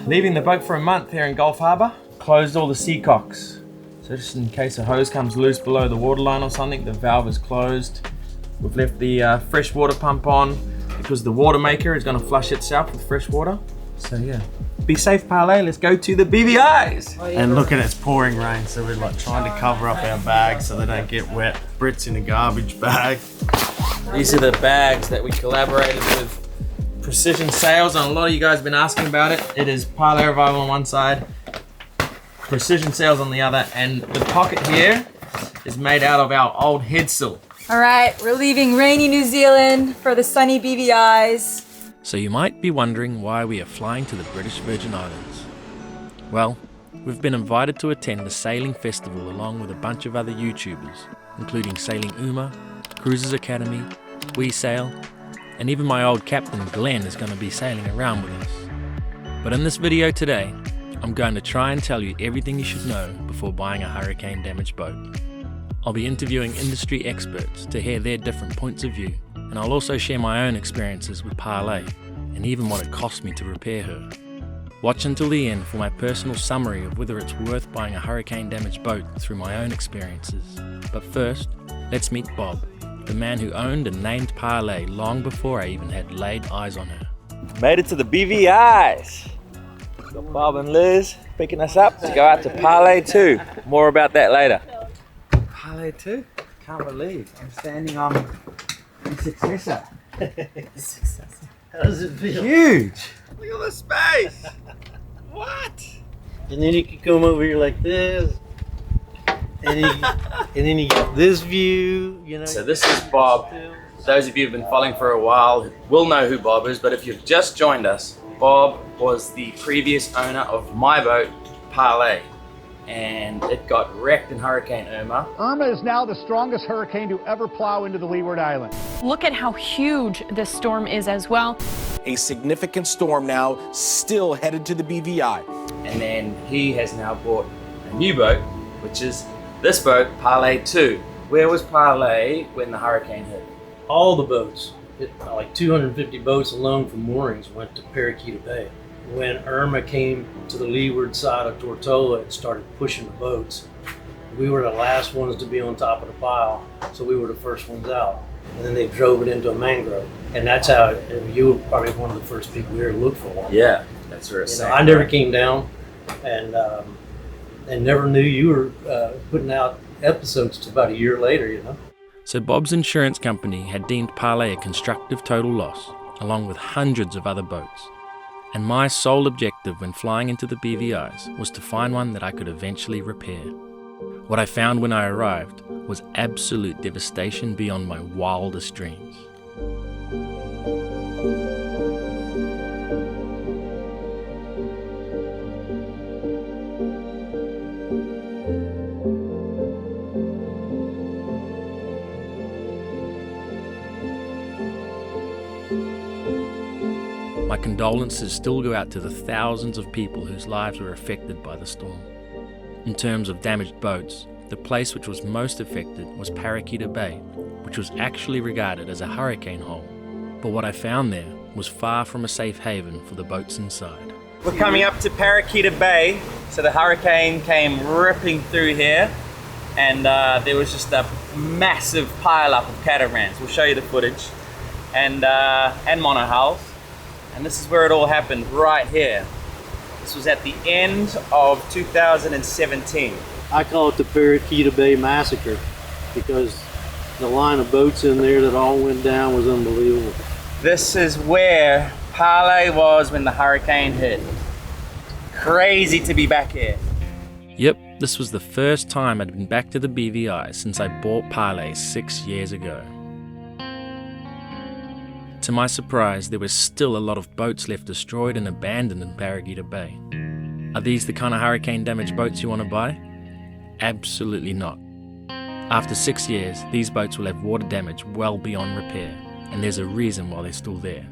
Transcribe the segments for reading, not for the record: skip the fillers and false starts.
Leaving the boat for a month here in Gulf Harbour. Closed all the seacocks. So just in case a hose comes loose below the waterline or something, the valve is closed. We've left the fresh water pump on because the water maker is going to flush itself with fresh water. So yeah, be safe, Parlay. Let's go to the BVIs. And look at it, it's pouring rain, so we're like trying to cover up our bags so they don't get wet. Brit's in a garbage bag. These are the bags that we collaborated with Precision Sails, and a lot of you guys have been asking about it. It is Parlay Revival on one side, Precision Sails on the other, and the pocket here is made out of our old headsail. All right, we're leaving rainy New Zealand for the sunny BVIs. So you might be wondering why we are flying to the British Virgin Islands. Well, we've been invited to attend the sailing festival along with a bunch of other YouTubers, including Sailing Irma, Cruises Academy, We Sail, and even my old captain Glenn is going to be sailing around with us. But in this video today, I'm going to try and tell you everything you should know before buying a hurricane damaged boat. I'll be interviewing industry experts to hear their different points of view, and I'll also share my own experiences with Parlay and even what it cost me to repair her. Watch until the end for my personal summary of whether it's worth buying a hurricane damaged boat through my own experiences. But first, let's meet Bob, the man who owned and named Parlay long before I even had laid eyes on her. Made it to the BVIs. Got Bob and Liz picking us up to go out to Parlay 2. More about that later. Parlay 2? Can't believe I'm standing on the successor. How does it feel? Huge! Look at the space! What? And then you can come over here like this. And then you get this view, you know. So this is Bob. Those of you who've been following for a while will know who Bob is, but if you've just joined us, Bob was the previous owner of my boat, Parlay, and it got wrecked in Hurricane Irma. Irma is now the strongest hurricane to ever plow into the Leeward Island. Look at how huge this storm is as well. A significant storm now, still headed to the BVI. And then he has now bought a new boat, which is this boat, Parlay 2. Where was Parlay when the hurricane hit? All the boats, like 250 boats alone from moorings went to Parake Bay. When Irma came to the leeward side of Tortola and started pushing the boats, we were the last ones to be on top of the pile, so we were the first ones out. And then they drove it into a mangrove. And that's how, you were probably one of the first people here to look for one. Yeah, that's where it's I never came down and never knew you were putting out episodes to about a year later, you know. So Bob's insurance company had deemed Parlay a constructive total loss, along with hundreds of other boats. And my sole objective when flying into the BVIs was to find one that I could eventually repair. What I found when I arrived was absolute devastation beyond my wildest dreams. My condolences still go out to the thousands of people whose lives were affected by the storm. In terms of damaged boats, the place which was most affected was Parake Bay, which was actually regarded as a hurricane hole. But what I found there was far from a safe haven for the boats inside. We're coming up to Parake Bay. So the hurricane came ripping through here, and there was just a massive pile up of catamarans. We'll show you the footage, and monohulls. And this is where it all happened, right here. This was at the end of 2017. I call it the Parake Bay Massacre because the line of boats in there that all went down was unbelievable. This is where Parlay was when the hurricane hit. Crazy to be back here. Yep, this was the first time I'd been back to the BVI since I bought Parlay 6 years ago. To my surprise, there was still a lot of boats left destroyed and abandoned in Parake Bay. Are these the kind of hurricane damaged boats you want to buy? Absolutely not. After 6 years, these boats will have water damage well beyond repair, and there's a reason why they're still there.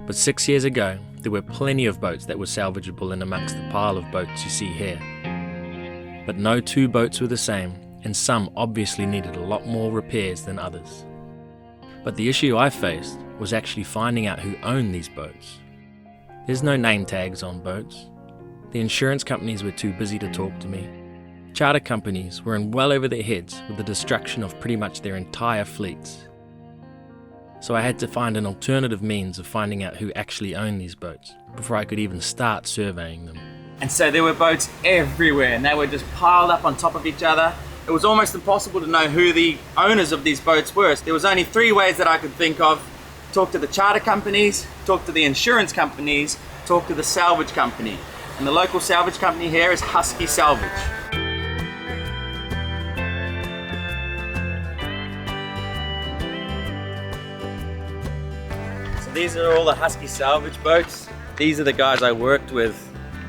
But 6 years ago, there were plenty of boats that were salvageable in amongst the pile of boats you see here. But no two boats were the same, and some obviously needed a lot more repairs than others. But the issue I faced was actually finding out who owned these boats. There's no name tags on boats, The insurance companies were too busy to talk to me. Charter companies were in well over their heads with the destruction of pretty much their entire fleets. So I had to find an alternative means of finding out who actually owned these boats before I could even start surveying them. And so there were boats everywhere and they were just piled up on top of each other. It was almost impossible to know who the owners of these boats were. There was only 3 ways that I could think of. Talk to the charter companies, talk to the insurance companies, talk to the salvage company. And the local salvage company here is Husky Salvage. So these are all the Husky Salvage boats. These are the guys I worked with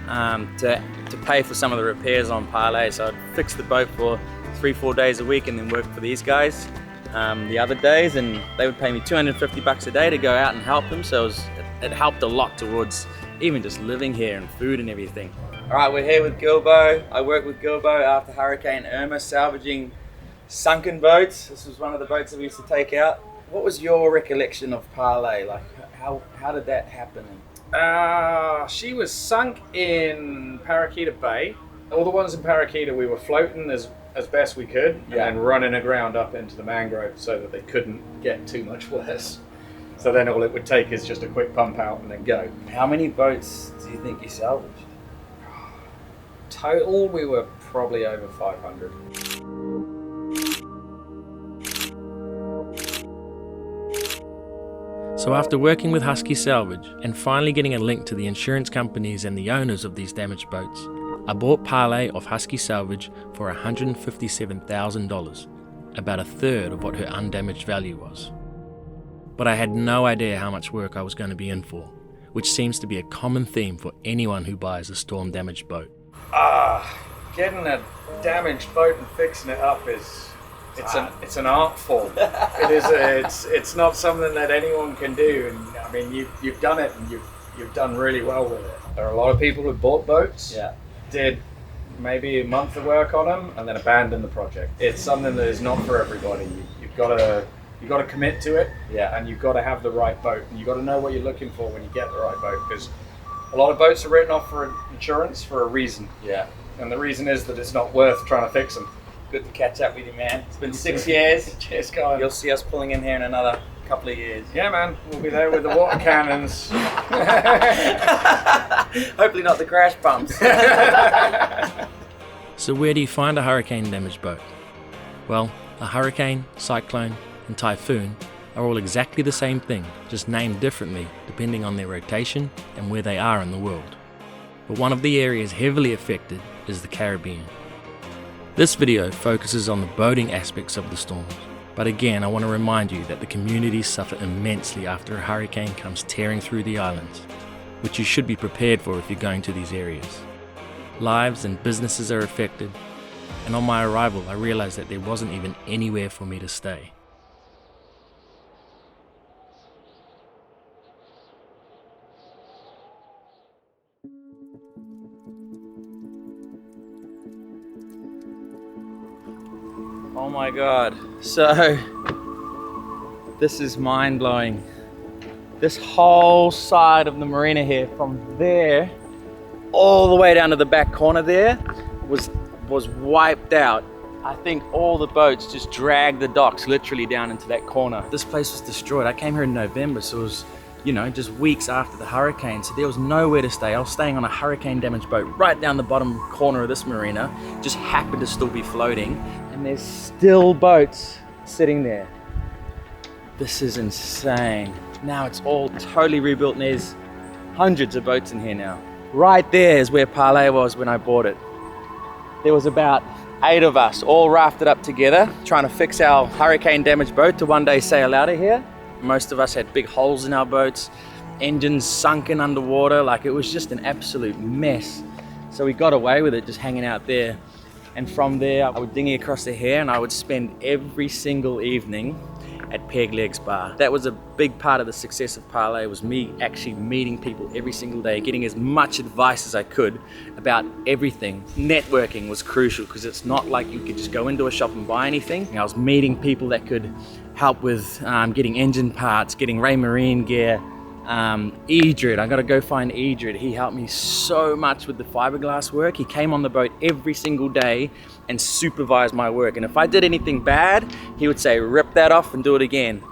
to pay for some of the repairs on Parlay. So I'd fix the boat for 3-4 days a week and then work for these guys the other days, and they would pay me $250 a day to go out and help them. So it helped a lot towards even just living here and food and everything. All right, we're here with Gilbo. I worked with Gilbo after Hurricane Irma, salvaging sunken boats. This was one of the boats that we used to take out. What was your recollection of Parlay? Like, how did that happen? She was sunk in Parake Bay. All the ones in Parake, we were floating as best we could, Yeah. and running aground up into the mangrove so that they couldn't get too much worse. So then all it would take is just a quick pump out and then go. How many boats do you think you salvaged? Total, we were probably over 500. So after working with Husky Salvage and finally getting a link to the insurance companies and the owners of these damaged boats, I bought Parlay off Husky Salvage for $157,000, about a third of what her undamaged value was. But I had no idea how much work I was going to be in for, which seems to be a common theme for anyone who buys a storm-damaged boat. Getting a damaged boat and fixing it up it's an art form. It's not something that anyone can do, and I mean you've done it and you've done really well with it. There are a lot of people who bought boats, did maybe a month of work on them, and then abandoned the project. It's something that is not for everybody. You've got to commit to it, and you've got to have the right boat, and you've got to know what you're looking for when you get the right boat, because a lot of boats are written off for insurance for a reason. And the reason is that it's not worth trying to fix them. Good to catch up with you, man. It's been 6 years. Cheers, Colin. You'll see us pulling in here in another couple of years. Yeah, man. We'll be there with the water cannons. Hopefully not the crash pumps. So where do you find a hurricane-damaged boat? Well, a hurricane, cyclone, and typhoon are all exactly the same thing, just named differently depending on their rotation and where they are in the world. But one of the areas heavily affected is the Caribbean. This video focuses on the boating aspects of the storms, but again I want to remind you that the communities suffer immensely after a hurricane comes tearing through the islands, which you should be prepared for if you're going to these areas. Lives and businesses are affected, and on my arrival I realized that there wasn't even anywhere for me to stay. Oh my God. So, this is mind-blowing. This whole side of the marina here, from there all the way down to the back corner there, was wiped out. I think all the boats just dragged the docks literally down into that corner. This place was destroyed. I came here in November, so it was, you know, just weeks after the hurricane, so there was nowhere to stay. I was staying on a hurricane damaged boat right down the bottom corner of this marina, just happened to still be floating, and there's still boats sitting there. This is insane. Now it's all totally rebuilt and there's hundreds of boats in here now. Right there is where Parlay was when I bought it. There was about 8 of us all rafted up together trying to fix our hurricane damaged boat to one day sail out of here. Most of us had big holes in our boats, engines sunken underwater, like it was just an absolute mess. So we got away with it just hanging out there. And from there, I would dinghy across the Hare and I would spend every single evening at Peg Legs Bar. That was a big part of the success of Parlay, was me actually meeting people every single day, getting as much advice as I could about everything. Networking was crucial because it's not like you could just go into a shop and buy anything. I was meeting people that could help with getting engine parts, getting Ray Marine gear, Eldrid, I gotta go find Eldrid. He helped me so much with the fiberglass work. He came on the boat every single day and supervised my work. And if I did anything bad, he would say, rip that off and do it again.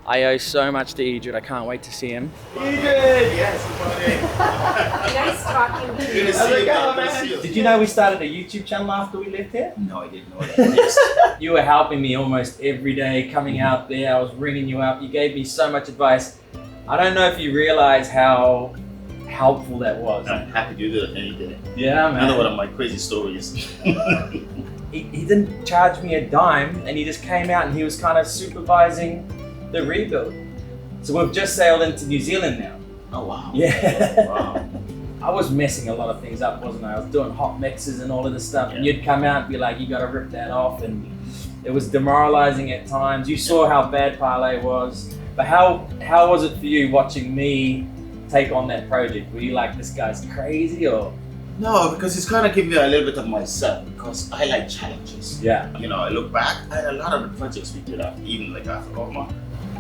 I owe so much to Eldrid. I can't wait to see him. Eldrid! Yes, buddy. Nice talking to you. How's it going, man? Did you know we started a YouTube channel after we left here? No, I didn't know that. You were helping me almost every day, coming out there. I was ringing you up. You gave me so much advice. I don't know if you realize how helpful that was. I'm happy to do that any day. Yeah, man. Another one of my crazy stories. He didn't charge me a dime, and he just came out and he was kind of supervising the rebuild. So we've just sailed into New Zealand now. Oh, wow. Yeah. Wow. I was messing a lot of things up, wasn't I? I was doing hot mixes and all of this stuff, and you'd come out and be like, you gotta rip that off, and it was demoralizing at times. You saw how bad Parlay was, but how was it for you watching me take on that project? Were you like, this guy's crazy, or? No, because it's kind of giving me a little bit of myself, because I like challenges. Yeah. You know, I look back at a lot of the projects we did, even like after Irma,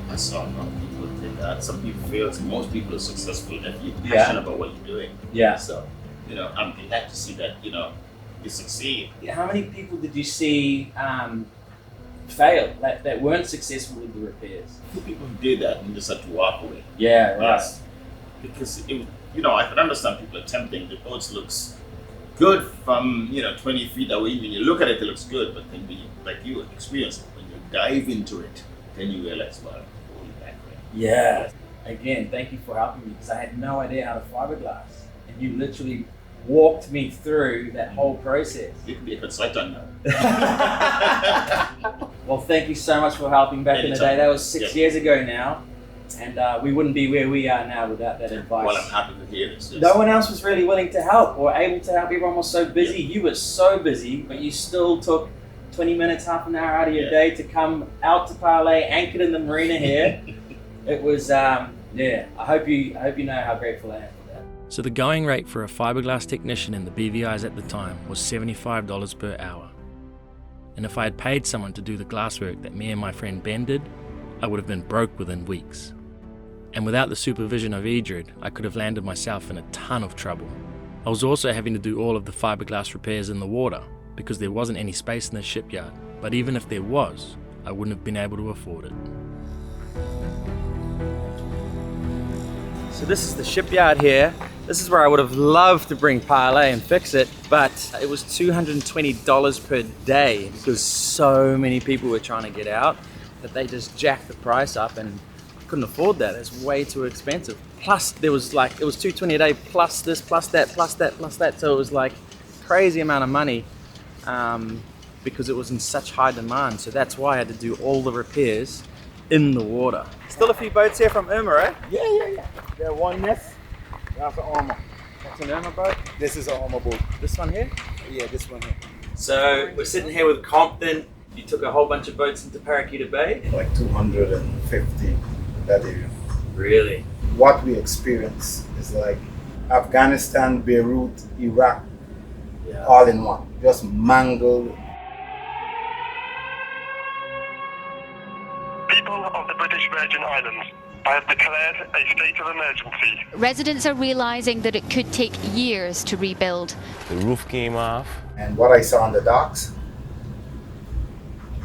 I saw a lot of people did that. Some people fail, most people are successful if you're passionate about what you're doing. Yeah. So, you know, I'm glad to see that, you know, you succeed. How many people did you see fail, that weren't successful with the repairs? Two people who did that and just had to walk away. Yeah, right. Yes. Because it was, you know, I can understand people attempting. The boat looks good from 20 feet away. When you look at it, it looks good. But then when you, like you experience it, when you dive into it, then you realize, well, holy mackerel. Yeah. Again, thank you for helping me, because I had no idea how to fiberglass, and you literally walked me through that whole process. You could be a consultant now. Well, thank you so much for helping back in the day. That was 6 years ago now, and we wouldn't be where we are now without that advice. Well, I'm happy to hear this. Yes. No one else was really willing to help or able to help. Everyone was so busy. You were so busy, but you still took 20 minutes, half an hour out of your day to come out to Parlay, anchored in the marina here. It was, I hope you know how grateful I am for that. So the going rate for a fiberglass technician in the BVIs at the time was $75 per hour. And if I had paid someone to do the glasswork that me and my friend Ben did, I would have been broke within weeks. And without the supervision of Eldrid, I could have landed myself in a ton of trouble. I was also having to do all of the fiberglass repairs in the water, because there wasn't any space in the shipyard. But even if there was, I wouldn't have been able to afford it. So this is the shipyard here. This is where I would have loved to bring Parlay and fix it, but it was $220 per day because so many people were trying to get out that they just jacked the price up, and couldn't afford that. It's way too expensive. Plus there was like, it was $220 a day plus this, plus that, plus that, plus that. So it was like crazy amount of money because it was in such high demand. So that's why I had to do all the repairs in the water. Still a few boats here from Irma, right? Yeah. There one nest. That's an Irma. That's an Irma boat. This is an Irma boat. This one here? Yeah, this one here. So we're sitting here with Compton. You took a whole bunch of boats into Parake Bay? Like 250, that area. Really? What we experience is like Afghanistan, Beirut, Iraq, all in one. Just mangled. People of the British Virgin Islands, I have declared a state of emergency. Residents are realising that it could take years to rebuild. The roof came off. And what I saw on the docks,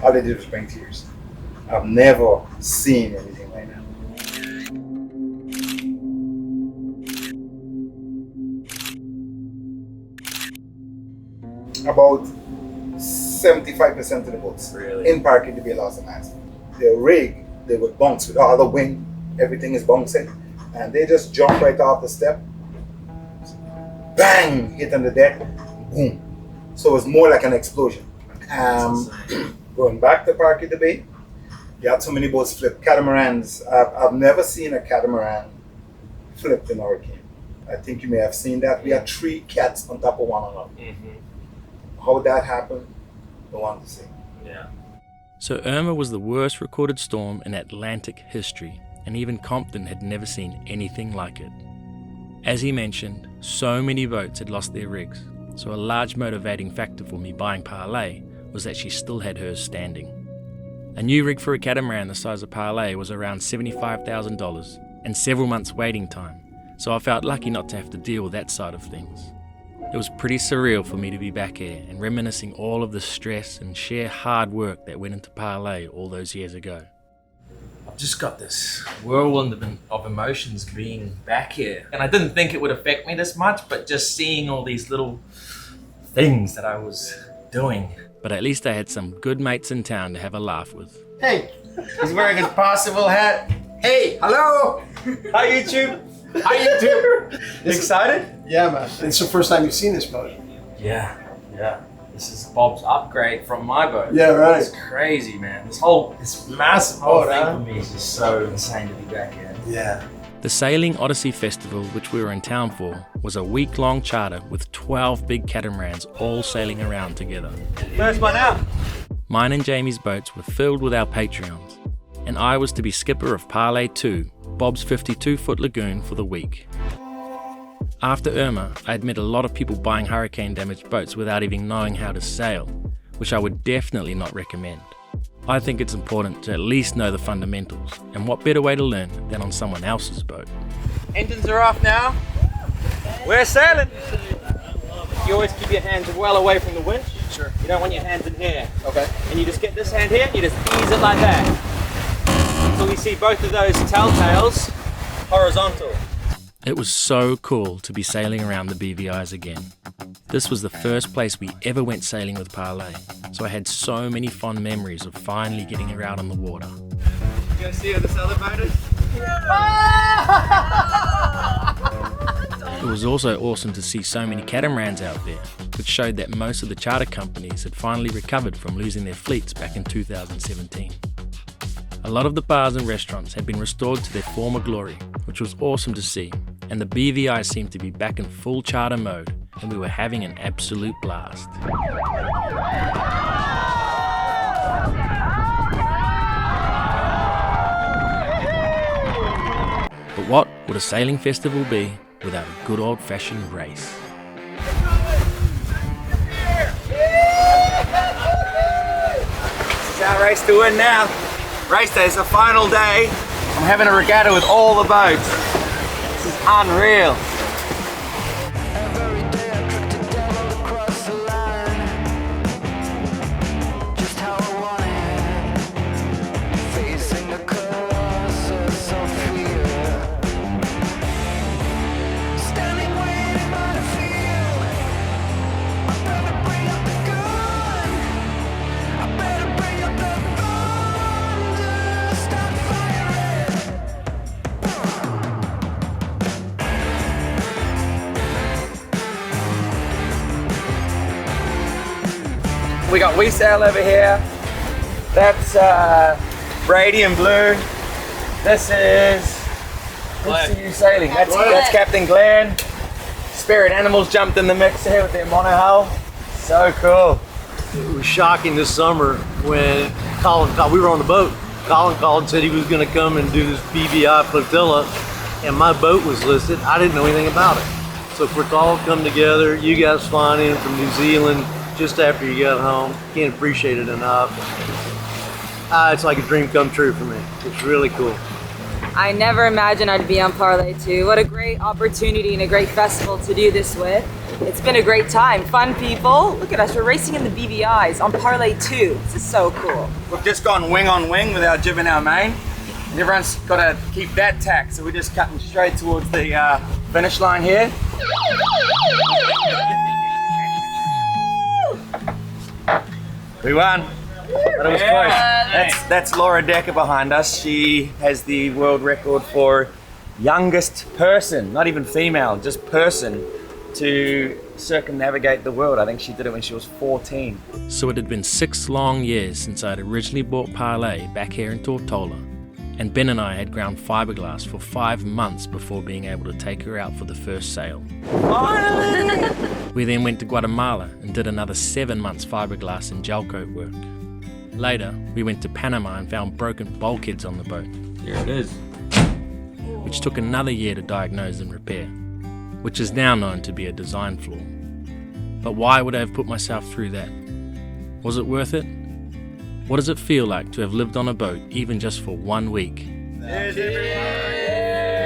all they did was bring tears. I've never seen anything like that. About 75% of the boats in Parake Bay lost the mast. They're rigged, they were bunks with all the wing, everything is bunksing, and they just jump right off the step, bang, hit on the deck, boom. So it's more like an explosion. Going back to Parake Bay, you had so many boats flip. Catamarans, I've never seen a catamaran flipped in a hurricane. I think you may have seen that. We had 3 cats on top of one another. Mm-hmm. How that happened, I want to say. Yeah. So Irma was the worst recorded storm in Atlantic history, and even Compton had never seen anything like it. As he mentioned, so many boats had lost their rigs, so a large motivating factor for me buying Parlay was that she still had hers standing. A new rig for a catamaran the size of Parlay was around $75,000, and several months waiting time, so I felt lucky not to have to deal with that side of things. It was pretty surreal for me to be back here and reminiscing all of the stress and sheer hard work that went into Parlay all those years ago. I've just got this whirlwind of emotions being back here. And I didn't think it would affect me this much, but just seeing all these little things that I was doing. But at least I had some good mates in town to have a laugh with. Hey, he's wearing his Parsival hat. Hey, hello. Hi, YouTube. Hi, YouTube. You excited? Yeah, man. It's the first time you've seen this boat. Yeah. This is Bob's upgrade from my boat. Yeah, right. It's crazy, man. This massive whole thing for me is just so insane to be back here. Yeah. The Sailing Odyssey Festival, which we were in town for, was a week-long charter with 12 big catamarans all sailing around together. First one out. Mine and Jamie's boats were filled with our Patreons, and I was to be skipper of Parlay 2, Bob's 52-foot Lagoon, for the week. After Irma, I had met a lot of people buying hurricane-damaged boats without even knowing how to sail, which I would definitely not recommend. I think it's important to at least know the fundamentals, and what better way to learn than on someone else's boat. Engines are off now. We're sailing. You always keep your hands well away from the winch. Sure. You don't want your hands in here. Okay. And you just get this hand here and you just ease it like that. So we see both of those telltales horizontal. It was so cool to be sailing around the BVIs again. This was the first place we ever went sailing with Parlay, so I had so many fond memories of finally getting her out on the water. You guys see how this other boat is? It was also awesome to see so many catamarans out there, which showed that most of the charter companies had finally recovered from losing their fleets back in 2017. A lot of the bars and restaurants had been restored to their former glory, which was awesome to see, and the BVI seemed to be back in full charter mode, and we were having an absolute blast. But what would a sailing festival be without a good old-fashioned race? This is our race to win now. Race day is the final day. I'm having a regatta with all the boats. This is unreal. We got We Sail over here. That's Brady in blue. This is who's you sailing. That's Captain Glenn. Spirit Animals jumped in the mix here with their monohull. So cool. It was shocking this summer when Colin called. We were on the boat. Colin called and said he was going to come and do this BVI flotilla, and my boat was listed. I didn't know anything about it. So for it to all come together, you guys flying in from New Zealand just after you got home, can't appreciate it enough. It's like a dream come true for me. It's really cool. I never imagined I'd be on Parlay 2. What a great opportunity and a great festival to do this with. It's been a great time. Fun people. Look at us, we're racing in the BVIs on Parlay 2. This is so cool. We've just gone wing on wing with our jib and our main. And everyone's got to keep that tack, so we're just cutting straight towards the finish line here. We won. But it was close. That's Laura Decker behind us. She has the world record for youngest person, not even female, just person, to circumnavigate the world. I think she did it when she was 14. So it had been 6 long years since I'd originally bought Parlay back here in Tortola, and Ben and I had ground fiberglass for 5 months before being able to take her out for the first sail. Finally! We then went to Guatemala and did another 7 months fiberglass and Jeffcoat work. Later, we went to Panama and found broken bulkheads on the boat. Here it is. Which took another year to diagnose and repair, which is now known to be a design flaw. But why would I have put myself through that? Was it worth it? What does it feel like to have lived on a boat even just for 1 week? There's everyone!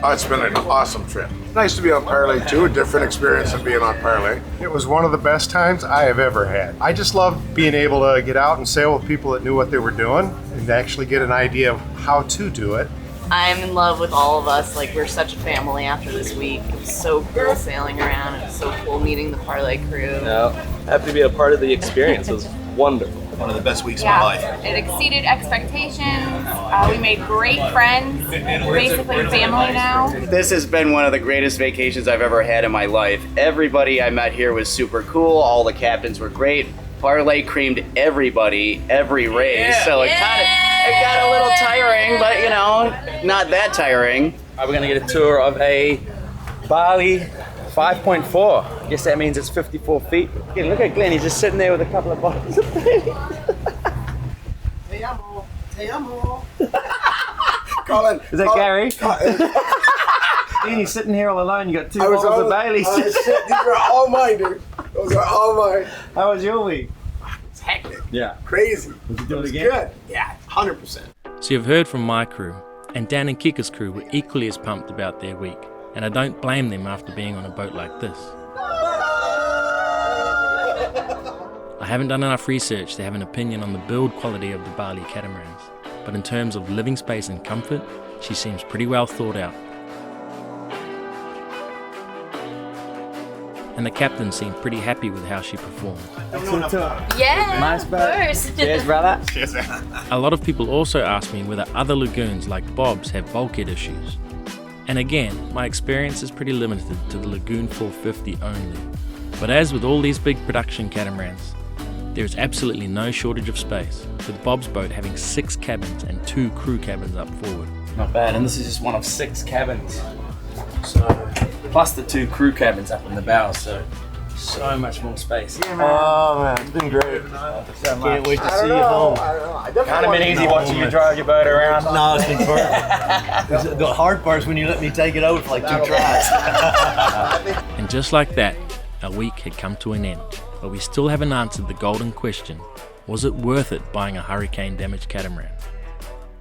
Oh, it's been an awesome trip. Nice to be on Parlay too, a different experience than being on Parlay. It was one of the best times I have ever had. I just love being able to get out and sail with people that knew what they were doing and actually get an idea of how to do it. I'm in love with all of us. Like, we're such a family after this week. It was so cool sailing around. It was so cool meeting the Parlay crew. No, happy to be a part of the experience. It was wonderful. One of the best weeks of my life. It exceeded expectations. We made great friends. We're basically family now. This has been one of the greatest vacations I've ever had in my life. Everybody I met here was super cool. All the captains were great. Parlay creamed everybody every race, so it got a little tiring, but you know, not that tiring. We're gonna get a tour of a Bali 5.4. I guess that means it's 54 feet. Yeah, look at Glenn, he's just sitting there with a couple of bottles of Bailey. Te amo. Te amo. Colin. Is that Gary? Ian, you're sitting here all alone, you got two bottles of Baileys. These are all mine, dude. Those are all mine. How was your week? It's hectic. Yeah. Crazy. Would you do it again? Good. Yeah, 100%. So you've heard from my crew, and Dan and Kika's crew were equally as pumped about their week, and I don't blame them after being on a boat like this. I haven't done enough research to have an opinion on the build quality of the Bali catamarans, but in terms of living space and comfort, she seems pretty well thought out. And the captain seemed pretty happy with how she performed. Yeah, nice of boat. course. Cheers, brother. Cheers. A lot of people also ask me whether other lagoons like Bob's have bulkhead issues. And again, my experience is pretty limited to the Lagoon 450 only. But as with all these big production catamarans, there is absolutely no shortage of space, with Bob's boat having 6 cabins and 2 crew cabins up forward. Not bad, and this is just one of 6 cabins. So, plus the 2 crew cabins up in the bow, so much more space. Yeah, man. Oh man, it's been great. Can't wait to see you home. Kind of been easy watching you drive your boat around. No, it's been perfect. The hard part is when you let me take it over for like 2 tries. And just like that, our week had come to an end, but we still haven't answered the golden question: was it worth it buying a hurricane-damaged catamaran?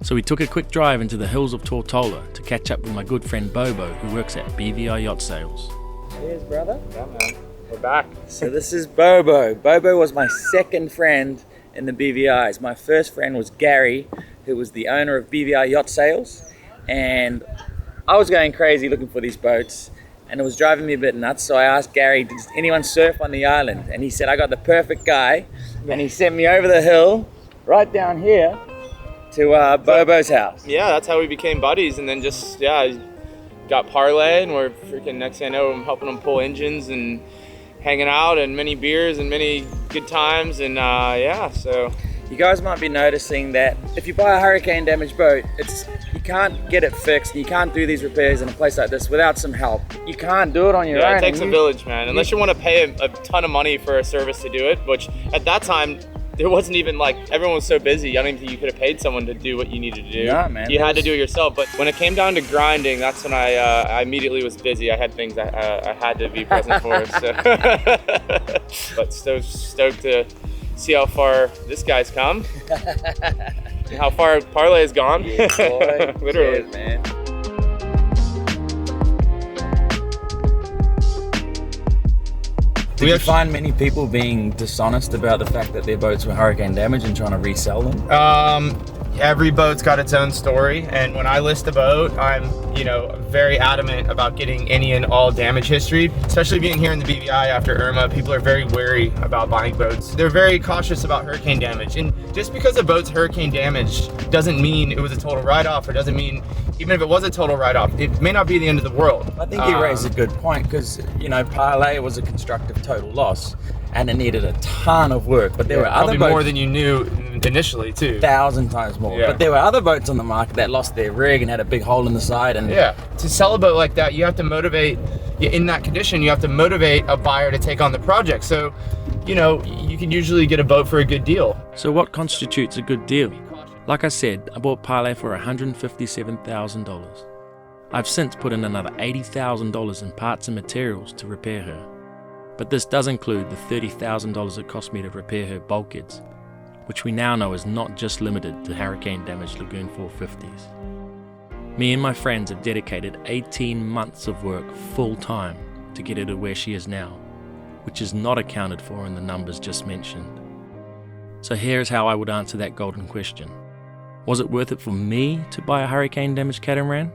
So we took a quick drive into the hills of Tortola to catch up with my good friend Bobo, who works at BVI Yacht Sales. Cheers, brother. Yeah, man. We're back. So this is Bobo. Bobo was my second friend in the BVIs. My first friend was Gary, who was the owner of BVI Yacht Sales, and I was going crazy looking for these boats, and it was driving me a bit nuts. So I asked Gary, "Does anyone surf on the island?" And he said, "I got the perfect guy," and he sent me over the hill, right down here, to Bobo's house. Yeah, that's how we became buddies, and then just got Parlay, and we're freaking, next thing I know, I'm helping them pull engines and hanging out and many beers and many good times, and so. You guys might be noticing that if you buy a hurricane damaged boat, you can't get it fixed, you can't do these repairs in a place like this without some help. You can't do it on your own. Yeah, it takes a village, man. Unless you want to pay a ton of money for a service to do it, which at that time, there wasn't even everyone was so busy. I don't even think you could have paid someone to do what you needed to do. Nah, man. You had to do it yourself. But when it came down to grinding, that's when I immediately was busy. I had things I had to be present for. So. But stoked to see how far this guy's come. And how far Parlay has gone. Yeah, boy. Literally. Cheers, man. Did you find many people being dishonest about the fact that their boats were hurricane damaged and trying to resell them? Every boat's got its own story, and when I list a boat, I'm very adamant about getting any and all damage history. Especially being here in the BVI after Irma, people are very wary about buying boats. They're very cautious about hurricane damage, and just because a boat's hurricane damaged doesn't mean it was a total write-off, or doesn't mean even if it was a total write-off, it may not be the end of the world. I think you raised a good point, because Parlay was a constructive total loss, and it needed a ton of work. But there were other boats, more than you knew initially too. 1,000 times more. Yeah. But there were other boats on the market that lost their rig and had a big hole in the side. And to sell a boat like that, you have to motivate. In that condition, you have to motivate a buyer to take on the project. So, you can usually get a boat for a good deal. So what constitutes a good deal? Like I said, I bought Parlay for $157,000. I've since put in another $80,000 in parts and materials to repair her. But this does include the $30,000 it cost me to repair her bulkheads, which we now know is not just limited to hurricane-damaged Lagoon 450s. Me and my friends have dedicated 18 months of work full time to get her to where she is now, which is not accounted for in the numbers just mentioned. So here's how I would answer that golden question. Was it worth it for me to buy a hurricane-damaged catamaran?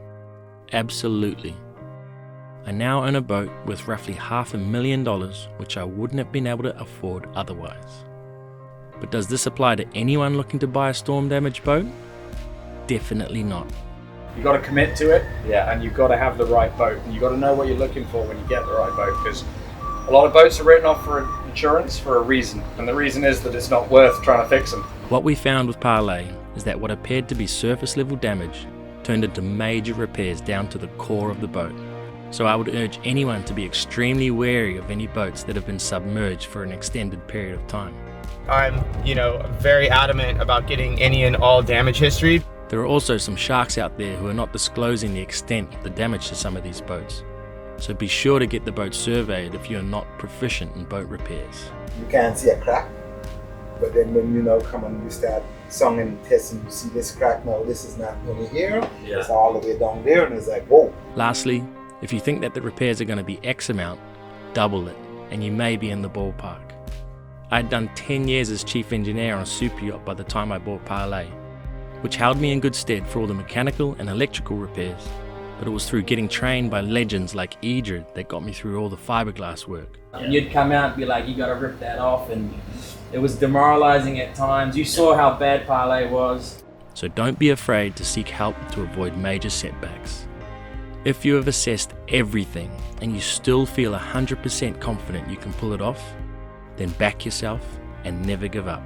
Absolutely. I now own a boat worth roughly $500,000, which I wouldn't have been able to afford otherwise. But does this apply to anyone looking to buy a storm-damaged boat? Definitely not. You got to commit to it, and you've got to have the right boat, and you've got to know what you're looking for when you get the right boat, because a lot of boats are written off for insurance for a reason, and the reason is that it's not worth trying to fix them. What we found with Parlay is that what appeared to be surface level damage turned into major repairs down to the core of the boat. So I would urge anyone to be extremely wary of any boats that have been submerged for an extended period of time. I'm, very adamant about getting any and all damage history. There are also some sharks out there who are not disclosing the extent of the damage to some of these boats. So be sure to get the boat surveyed if you are not proficient in boat repairs. You can't see a crack, but then when come and you start songing tests and you see this crack, now this is not only here, it's all the way down there, and it's like, whoa. Lastly, if you think that the repairs are going to be X amount, double it, and you may be in the ballpark. I'd done 10 years as chief engineer on a super yacht by the time I bought Parlay, which held me in good stead for all the mechanical and electrical repairs, but it was through getting trained by legends like Eldrid that got me through all the fiberglass work. And you'd come out and be like, you got to rip that off, and it was demoralizing at times. You saw how bad Parlay was. So don't be afraid to seek help to avoid major setbacks. If you have assessed everything and you still feel 100% confident you can pull it off, then back yourself and never give up.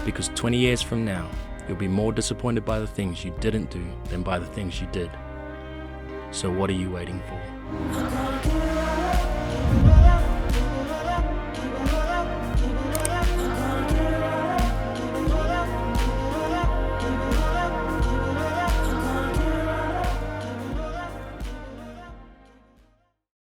Because 20 years from now, you'll be more disappointed by the things you didn't do than by the things you did. So what are you waiting for?